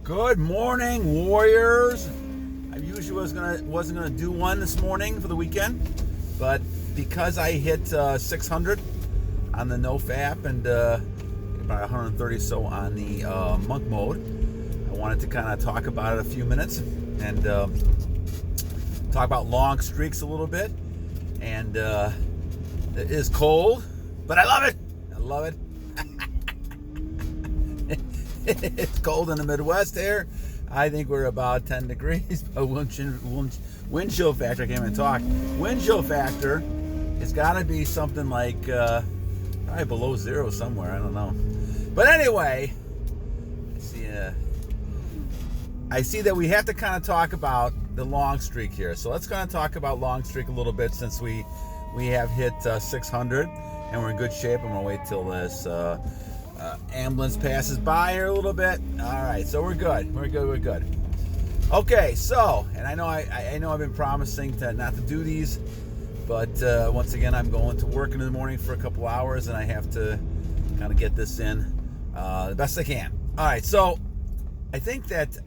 Good morning, warriors. I usually wasn't gonna do one this morning for the weekend, but because I hit 600 on the NoFap and about 130 so on the monk mode, I wanted to kind of talk about it a few minutes and talk about long streaks a little bit. And it is cold, but I love it. I love it. It's cold in the Midwest here. I think we're about 10 degrees. But wind chill factor, I can't even talk. Wind chill factor, it's got to be something like probably below zero somewhere. I don't know. But anyway, I see that we have to kind of talk about the long streak here. So let's kind of talk about long streak a little bit since we have hit 600 and we're in good shape. I'm going to wait till this ambulance passes by here a little bit. All right, so we're good. We're good. Okay, so, and I know I've been promising not to do these, but once again, I'm going to work in the morning for a couple hours, and I have to kind of get this in the best I can. All right, so I think that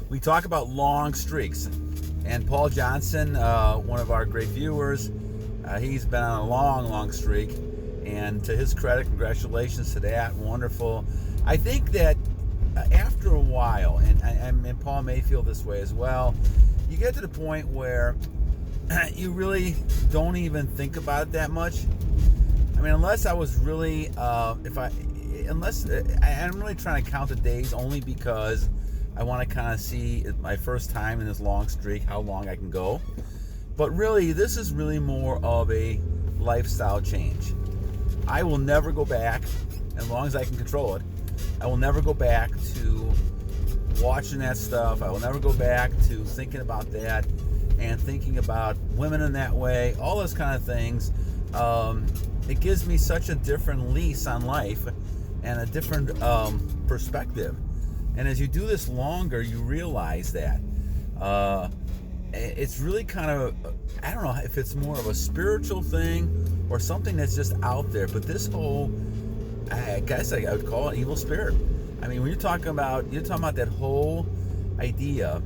we talk about long streaks, and Paul Johnson, one of our great viewers, he's been on a long streak. And to his credit, congratulations to that. Wonderful. I think that after a while, and Paul may feel this way as well, you get to the point where you really don't even think about it that much. I mean, unless I was really, I'm really trying to count the days only because I want to kind of see my first time in this long streak, how long I can go. But really, this is really more of a lifestyle change. I will never go back, as long as I can control it, I will never go back to watching that stuff. I will never go back to thinking about that and thinking about women in that way, all those kind of things. It gives me such a different lease on life and a different perspective. And as you do this longer, you realize that. It's really kind of, I don't know if it's more of a spiritual thing or something that's just out there, but this whole, I guess I would call it evil spirit. I mean, when you're talking about that whole idea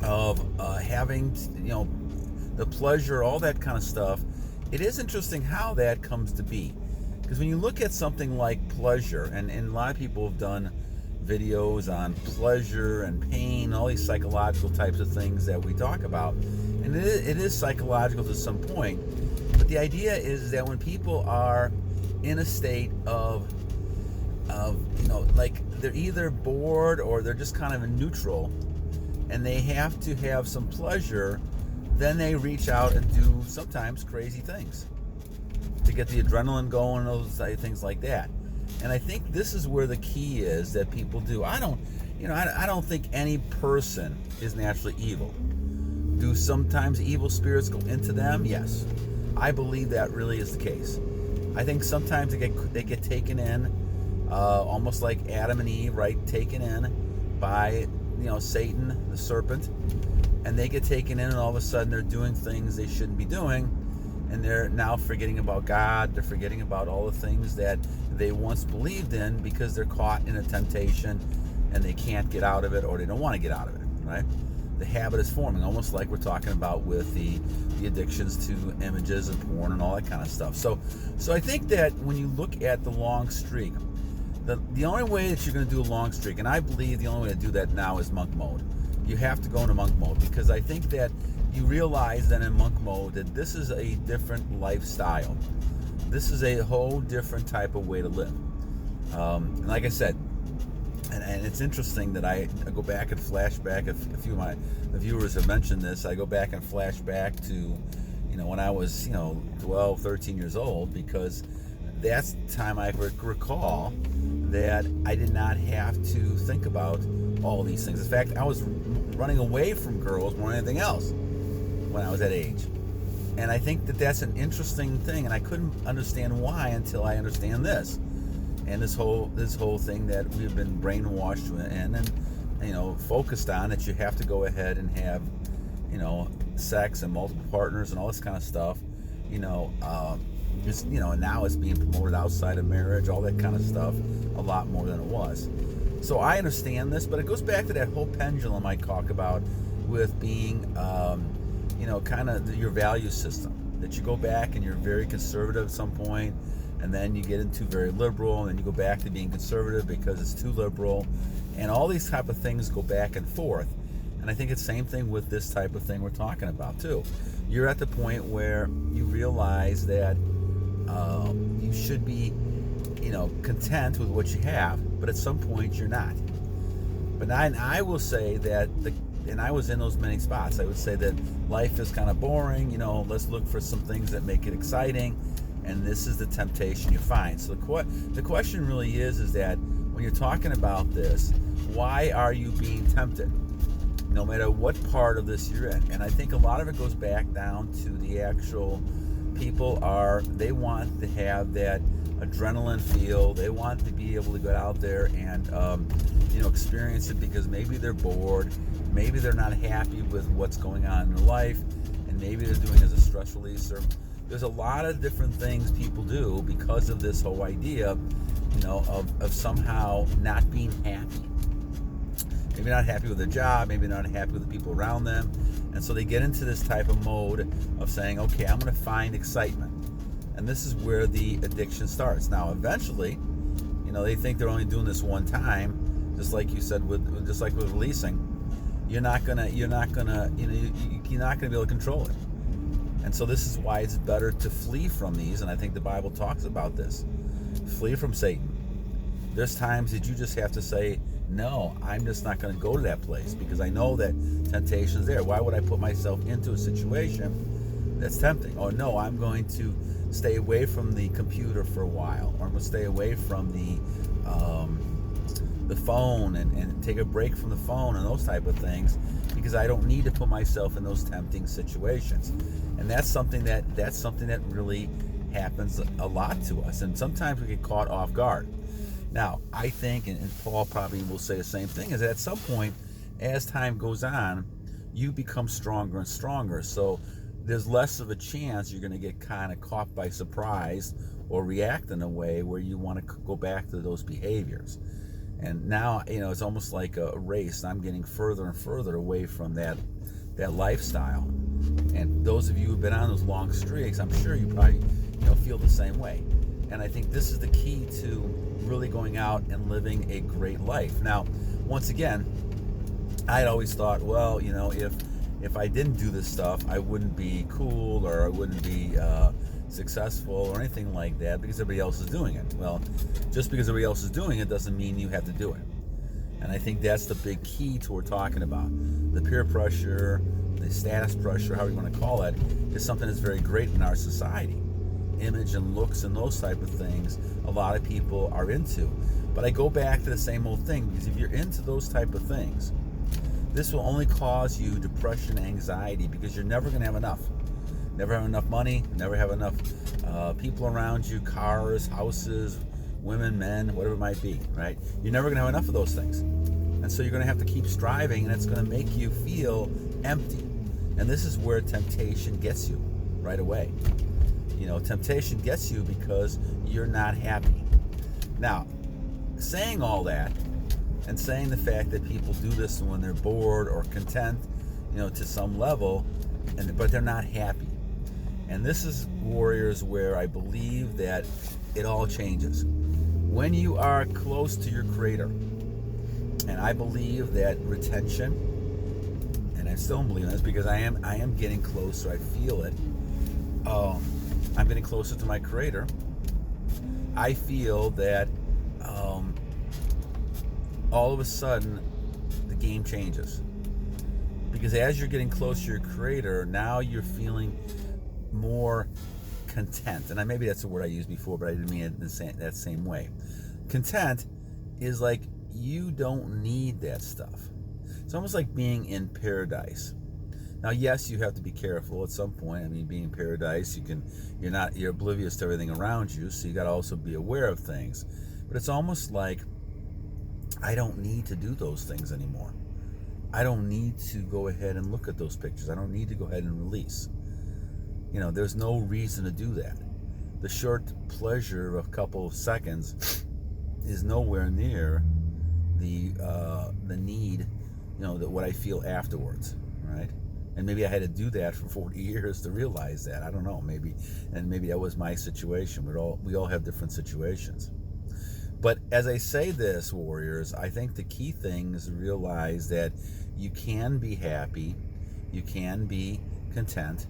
of having, the pleasure, all that kind of stuff, it is interesting how that comes to be. Because when you look at something like pleasure, and a lot of people have done videos on pleasure and pain, all these psychological types of things that we talk about, and it is psychological to some point, but the idea is that when people are in a state of like they're either bored or they're just kind of in neutral and they have to have some pleasure, then they reach out and do sometimes crazy things to get the adrenaline going and those things like that. And I think this is where the key is that people do. I don't think any person is naturally evil. Do sometimes evil spirits go into them? Yes. I believe that really is the case. I think sometimes they get taken in, almost like Adam and Eve, right? Taken in by, Satan, the serpent. And they get taken in and all of a sudden they're doing things they shouldn't be doing. And they're now forgetting about God. They're forgetting about all the things that they once believed in because they're caught in a temptation and they can't get out of it, or they don't want to get out of it, right? The habit is forming, almost like we're talking about with the addictions to images and porn and all that kind of stuff. So I think that when you look at the long streak, the only way that you're going to do a long streak, and I believe the only way to do that now is monk mode. You have to go into monk mode because I think that you realize that in monk mode that this is a different lifestyle. This is a whole different type of way to live. And like I said, and it's interesting that I go back and flash back. A few of the viewers have mentioned this. I go back and flash back to, when I was, 12, 13 years old, because that's the time I recall that I did not have to think about all these things. In fact, I was running away from girls more than anything else when I was that age. And I think that that's an interesting thing, and I couldn't understand why until I understand this. And this whole thing that we've been brainwashed in and focused on, that you have to go ahead and have sex and multiple partners and all this kind of stuff, and now it's being promoted outside of marriage, all that kind of stuff. a lot more than it was. So I understand this, but it goes back to that whole pendulum I talk about with being, kind of your value system. That you go back and you're very conservative at some point, and then you get into very liberal, and then you go back to being conservative because it's too liberal, and all these type of things go back and forth. And I think it's the same thing with this type of thing we're talking about too. You're at the point where you realize that you should be, content with what you have, but at some point you're not. But I will say that and I was in those many spots. I would say that life is kind of boring. Let's look for some things that make it exciting, and this is the temptation you find. So the question really is that when you're talking about this, why are you being tempted? No matter what part of this you're in. And I think a lot of it goes back down to the actual people they want to have that adrenaline feel. They want to be able to get out there and experience it because maybe they're bored, maybe they're not happy with what's going on in their life, and maybe they're doing it as a stress releaser. There's a lot of different things people do because of this whole idea, of somehow not being happy. Maybe not happy with their job, maybe not happy with the people around them. And so they get into this type of mode of saying, okay, I'm going to find excitement. And this is where the addiction starts. Now, eventually, they think they're only doing this one time, just like you said, with releasing. You're not gonna be able to control it. And so this is why it's better to flee from these. And I think the Bible talks about this. Flee from Satan. There's times that you just have to say, no, I'm just not going to go to that place because I know that temptation's there. Why would I put myself into a situation that's tempting? Or no, I'm going to stay away from the computer for a while, or I'm going to stay away from the phone and take a break from the phone and those type of things because I don't need to put myself in those tempting situations. And that's something that really happens a lot to us, and sometimes we get caught off guard. Now, I think, and Paul probably will say the same thing, is that at some point, as time goes on, you become stronger and stronger. So there's less of a chance you're going to get kind of caught by surprise or react in a way where you want to go back to those behaviors. And now, it's almost like a race. I'm getting further and further away from that lifestyle. And those of you who've been on those long streaks, I'm sure you probably feel the same way. And I think this is the key to really going out and living a great life. Now, once again, I'd always thought, well, if I didn't do this stuff, I wouldn't be cool, or I wouldn't be successful or anything like that because everybody else is doing it. Well, just because everybody else is doing it doesn't mean you have to do it. And I think that's the big key to what we're talking about. The peer pressure, the status pressure, however you want to call it, is something that's very great in our society. Image and looks and those type of things a lot of people are into. But I go back to the same old thing, because if you're into those type of things, this will only cause you depression, anxiety, because you're never going to have enough. Never have enough money, never have enough people around you, cars, houses, women, men, whatever it might be, right? You're never going to have enough of those things. And so you're going to have to keep striving, and it's going to make you feel empty. And this is where temptation gets you right away. Temptation gets you because you're not happy. Now, saying all that, and saying the fact that people do this when they're bored or content, to some level, but they're not happy. And this is, warriors, where I believe that it all changes. When you are close to your Creator, and I believe that retention, and I still believe in this because I am getting closer, I feel it. I'm getting closer to my Creator. I feel that all of a sudden the game changes, because as you're getting closer to your Creator, now you're feeling more content. And maybe that's a word I used before, but I didn't mean it in that same way. Content is like you don't need that stuff. It's almost like being in paradise. Now, yes, you have to be careful at some point. I mean, being in paradise, you're oblivious to everything around you, so you got to also be aware of things. But it's almost like I don't need to do those things anymore. I don't need to go ahead and look at those pictures. I don't need to go ahead and release. There's no reason to do that. The short pleasure of a couple of seconds is nowhere near the need, that what I feel afterwards, right? And maybe I had to do that for 40 years to realize that. I don't know, maybe that was my situation. We all have different situations. But as I say this, warriors, I think the key thing is to realize that you can be happy, you can be content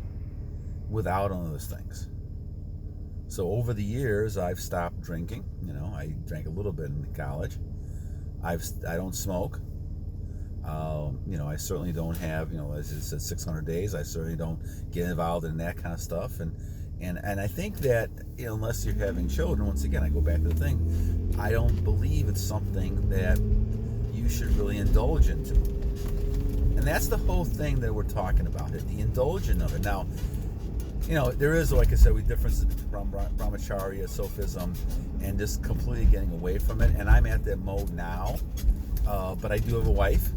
without all those things. So over the years, I've stopped drinking. I drank a little bit in college. I don't smoke. I certainly don't have, as it said, 600 days. I certainly don't get involved in that kind of stuff. And I think that, unless you're having children, once again, I go back to the thing, I don't believe it's something that you should really indulge into. And that's the whole thing that we're talking about, the indulgence of it. Now, there is, like I said, differences between brahmacharya, Sufism, and just completely getting away from it. And I'm at that mode now, but I do have a wife,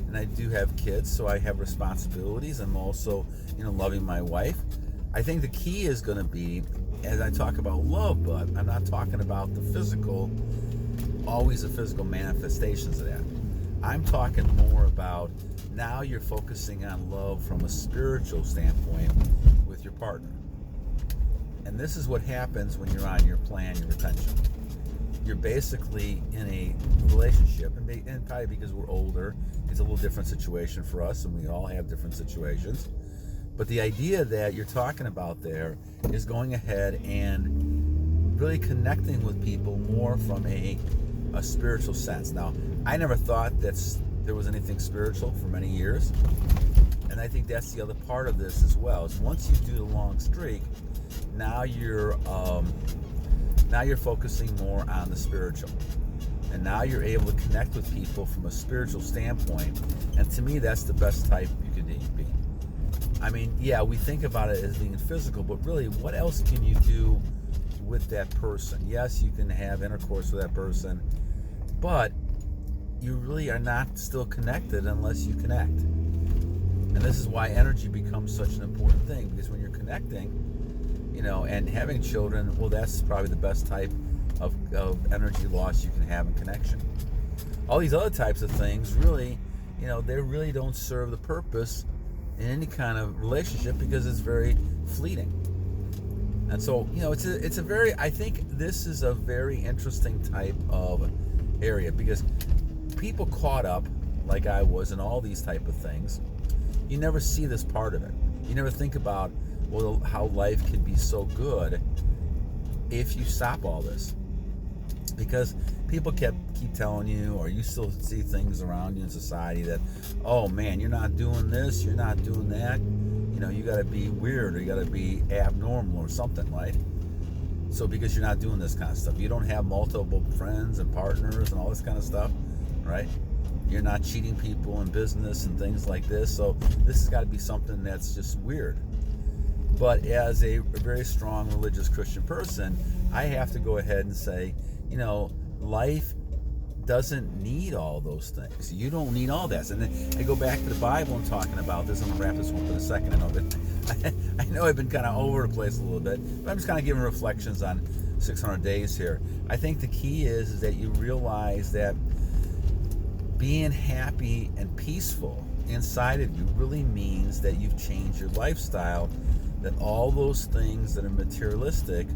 and I do have kids, so I have responsibilities. I'm also, loving my wife. I think the key is going to be, as I talk about love, but I'm not talking about the physical, always the physical manifestations of that. I'm talking more about now you're focusing on love from a spiritual standpoint with your partner. And this is what happens when you're on your plan, your retention. You're basically in a relationship, and probably because we're older, it's a little different situation for us, and we all have different situations. But the idea that you're talking about there is going ahead and really connecting with people more from a spiritual sense. Now, I never thought that there was anything spiritual for many years. And I think that's the other part of this as well. Is once you do the long streak, now you're focusing more on the spiritual. And now you're able to connect with people from a spiritual standpoint. And to me, that's the best type you could be. I mean, yeah, we think about it as being physical, but really, what else can you do with that person? Yes, you can have intercourse with that person, but you really are not still connected unless you connect. And this is why energy becomes such an important thing, because when you're connecting, and having children, well, that's probably the best type of energy loss you can have in connection. All these other types of things really, they really don't serve the purpose in any kind of relationship because it's very fleeting. And so, it's a very, I think this is a very interesting type of area, because people caught up, like I was, in all these type of things, you never see this part of it. You never think about, well, how life can be so good if you stop all this. Because people keep telling you, or you still see things around you in society that, oh man, you're not doing this, you're not doing that, you got to be weird, or you got to be abnormal or something, right? So because you're not doing this kind of stuff, you don't have multiple friends and partners and all this kind of stuff, right? You're not cheating people in business and things like this. So this has got to be something that's just weird. But as a very strong religious Christian person, I have to go ahead and say, life doesn't need all those things. You don't need all that. And then I go back to the Bible and talking about this. I'm going to wrap this one up in a second. I know I've been kind of all over the place a little bit, but I'm just kind of giving reflections on 600 days here. I think the key is that you realize that being happy and peaceful inside of you really means that you've changed your lifestyle, that all those things that are materialistic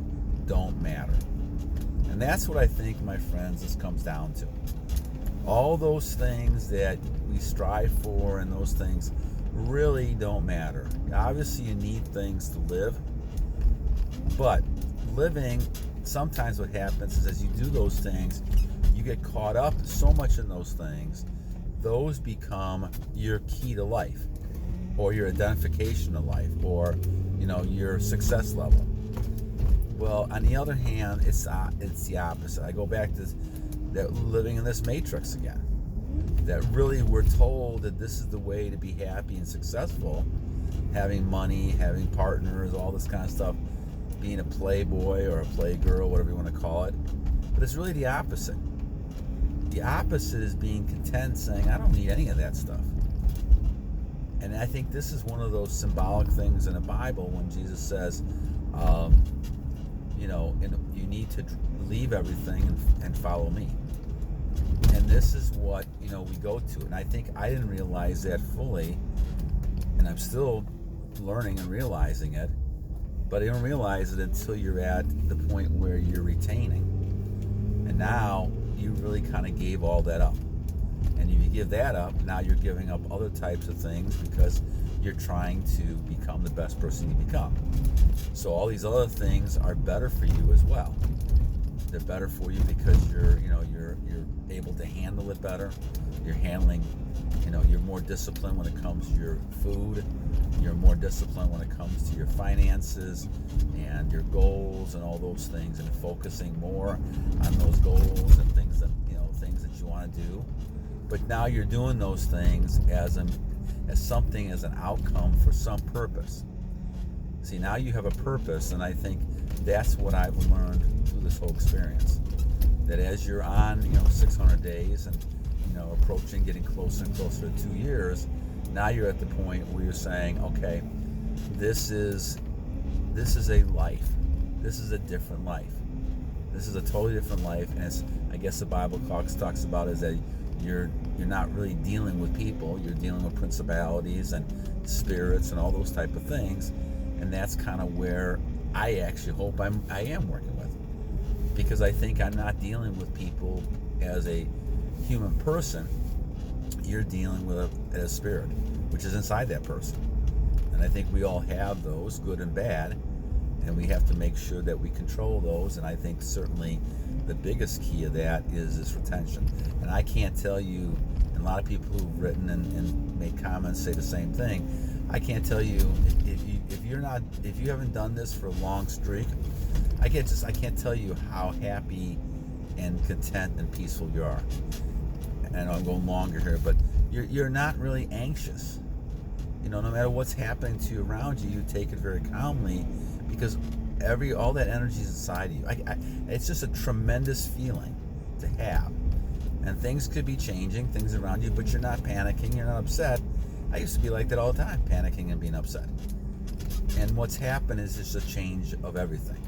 don't matter. And that's what I think, my friends, this comes down to. All those things that we strive for and those things really don't matter. Obviously, you need things to live, but living, sometimes what happens is as you do those things, you get caught up so much in those things, those become your key to life, or your identification of life, or your success level. Well, on the other hand, it's the opposite. I go back to that living in this matrix again. That really we're told that this is the way to be happy and successful, having money, having partners, all this kind of stuff, being a playboy or a playgirl, whatever you want to call it. But it's really the opposite. The opposite is being content, saying, I don't need any of that stuff. And I think this is one of those symbolic things in the Bible when Jesus says, you need to leave everything and follow me. And this is what, we go to. And I think I didn't realize that fully, and I'm still learning and realizing it, but I don't realize it until you're at the point where you're retaining. And now you really kind of gave all that up. And if you give that up, now you're giving up other types of things because you're trying to become the best person you become. So all these other things are better for you as well. They're better for you because you're able to handle it better. You're handling, you're more disciplined when it comes to your food. You're more disciplined when it comes to your finances and your goals and all those things, and focusing more on those goals and things that you want to do. But now you're doing those things as an outcome for some purpose. See, now you have a purpose, and I think that's what I've learned through this whole experience. That as you're on, 600 days and, approaching, getting closer and closer to 2 years, now you're at the point where you're saying, okay, this is a life. This is a different life. This is a totally different life, and it's, I guess the Bible talks about is that you're not really dealing with people. You're dealing with principalities and spirits and all those type of things, and that's kind of where I actually hope I am working with, because I think I'm not dealing with people as a human person. You're dealing with a spirit, which is inside that person, and I think we all have those, good and bad, and we have to make sure that we control those. And I think certainly the biggest key of that is this retention. And I can't tell you, and a lot of people who've written and made comments say the same thing. I can't tell you if you haven't done this for a long streak. I can't tell you how happy and content and peaceful you are. And I'm going longer here, but you're not really anxious. No matter what's happening to you around you, you take it very calmly, because all that energy is inside of you. It's just a tremendous feeling to have. And things could be changing, things around you, but you're not panicking, you're not upset. I used to be like that all the time, panicking and being upset. And what's happened is just a change of everything.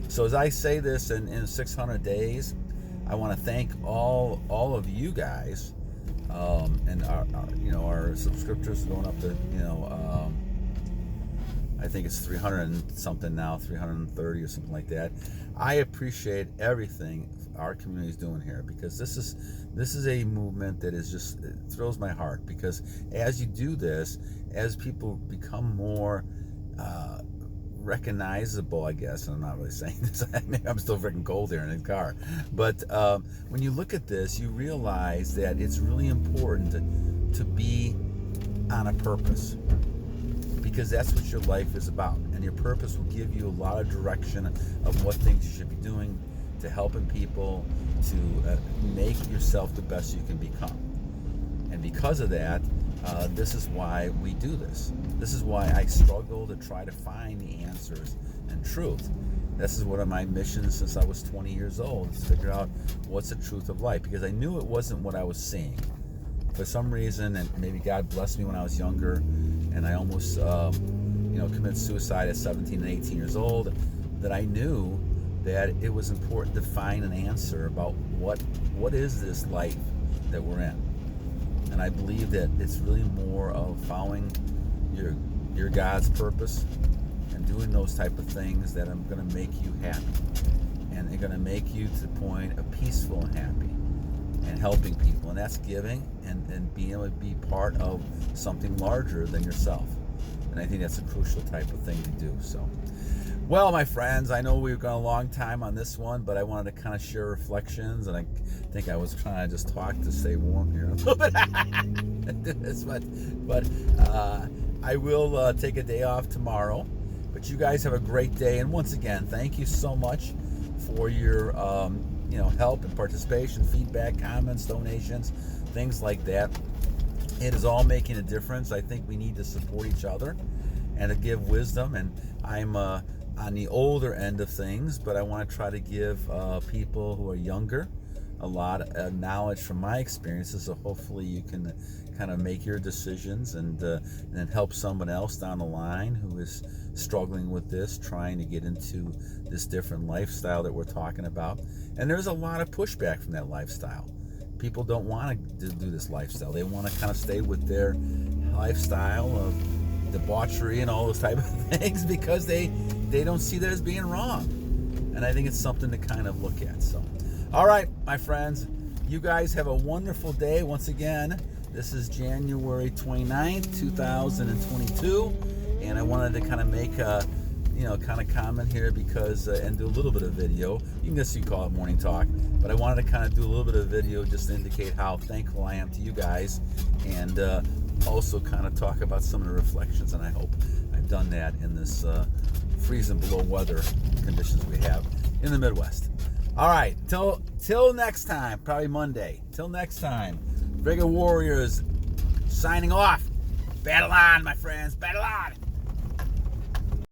So as I say this in 600 days, I want to thank all of you guys, and our subscriptors going up to, I think it's 300 and something now, 330 or something like that. I appreciate everything our community is doing here, because this is a movement that is just, it thrills my heart, because as you do this, as people become more recognizable, I guess, and I'm not really saying this, maybe I'm still freaking cold here in the car, but when you look at this, you realize that it's really important to be on a purpose, because that's what your life is about, and your purpose will give you a lot of direction of what things you should be doing, to helping people, to make yourself the best you can become. And because of that, this is why we do this. This is why I struggle to try to find the answers and truth. This is one of my missions since I was 20 years old, is to figure out what's the truth of life, because I knew it wasn't what I was seeing. For some reason, and maybe God blessed me when I was younger, and I almost committed suicide at 17 and 18 years old, that I knew that it was important to find an answer about what is this life that we're in. And I believe that it's really more of following your God's purpose and doing those type of things that are going to make you happy, and they're going to make you to the point of peaceful and happy, and helping people, and that's giving and being able to be part of something larger than yourself. And I think that's a crucial type of thing to do. So, well, my friends, I know we've gone a long time on this one, but I wanted to kind of share reflections, and I think I was trying to just talk to stay warm here a little bit. but I will take a day off tomorrow. But you guys have a great day, and once again, thank you so much for your help and participation, feedback, comments, donations, things like that. It is all making a difference. I think we need to support each other and to give wisdom. And I'm on the older end of things, but I want to try to give people who are younger a lot of knowledge from my experiences, so hopefully you can kind of make your decisions and then help someone else down the line who is struggling with this, trying to get into this different lifestyle that we're talking about. And there's a lot of pushback from that lifestyle. People don't want to do this lifestyle. They want to kind of stay with their lifestyle of debauchery and all those type of things because they don't see that as being wrong. And I think it's something to kind of look at. So, all right, my friends, you guys have a wonderful day. Once again, this is January 29th, 2022, and I wanted to kind of make a, kind of comment here because, and do a little bit of video. You can call it morning talk, but I wanted to kind of do a little bit of video just to indicate how thankful I am to you guys, and also kind of talk about some of the reflections, and I hope I've done that in this freezing below weather conditions we have in the Midwest. All right, till next time, probably Monday. Till next time, Vega Warriors signing off. Battle on, my friends, battle on.